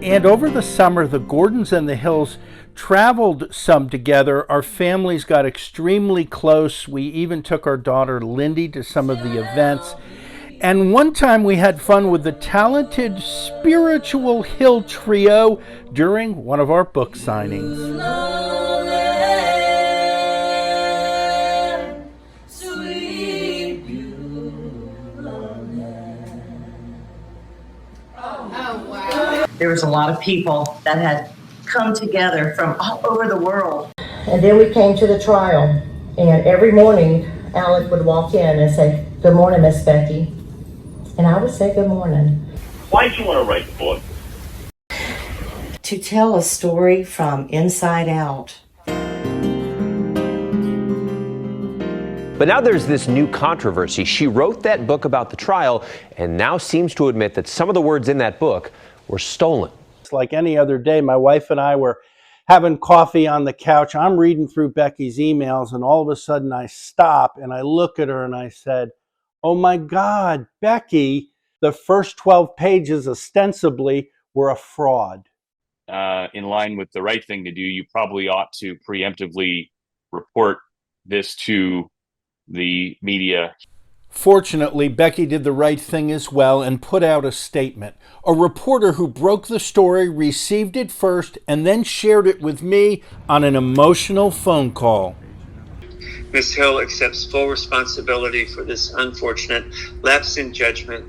And over the summer, the Gordons and the Hills traveled some together. Our families got extremely close. We even took our daughter Lindy to some of the events. And one time we had fun with the talented Spiritual Hill Trio during one of our book signings. There was a lot of people that had come together from all over the world. And then we came to the trial, and every morning Alec would walk in and say, "Good morning, Miss Becky." And I would say, "Good morning." Why did you want to write the book? To tell a story from inside out. But now there's this new controversy. She wrote that book about the trial and now seems to admit that some of the words in that book were stolen. It's like any other day. My wife and I were having coffee on the couch. I'm reading through Becky's emails, and all of a sudden I stop and I look at her and I said, "Oh my God, Becky, the first 12 pages ostensibly were a fraud." In line with the right thing to do, you probably ought to preemptively report this to the media. Fortunately, Becky did the right thing as well and put out a statement. A reporter who broke the story received it first and then shared it with me on an emotional phone call. Ms. Hill accepts full responsibility for this unfortunate lapse in judgment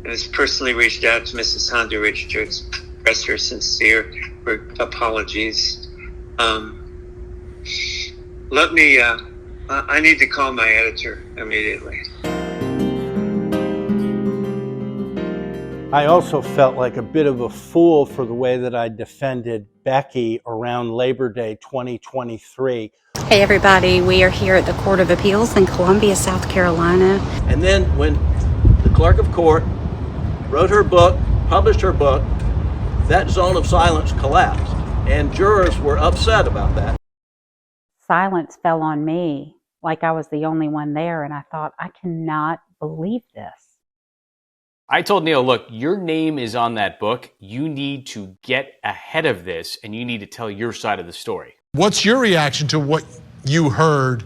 and has personally reached out to Mrs. Honduras to express her sincere apologies. I need to call my editor immediately. I also felt like a bit of a fool for the way that I defended Becky around Labor Day 2023. Hey everybody, we are here at the Court of Appeals in Columbia, South Carolina. And then when the clerk of court wrote her book, published her book, that zone of silence collapsed, and jurors were upset about that. Silence fell on me like I was the only one there, and I thought, I cannot believe this. I told Neil, look, your name is on that book. You need to get ahead of this, and you need to tell your side of the story. What's your reaction to what you heard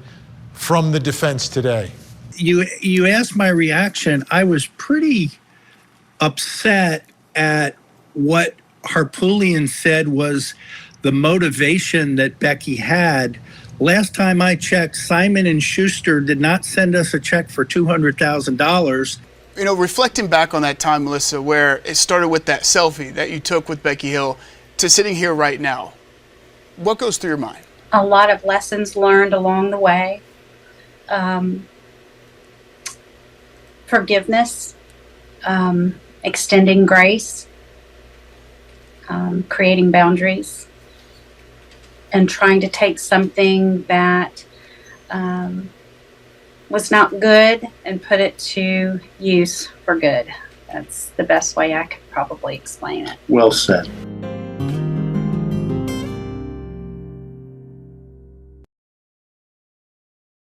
from the defense today? You asked my reaction. I was pretty upset at what Harpootlian said was the motivation that Becky had. Last time I checked, Simon & Schuster did not send us a check for $200,000. You know, reflecting back on that time, Melissa, where it started with that selfie that you took with Becky Hill to sitting here right now, what goes through your mind? A lot of lessons learned along the way. Forgiveness, extending grace, creating boundaries, and trying to take something that was not good and put it to use for good. That's the best way I could probably explain it. Well said.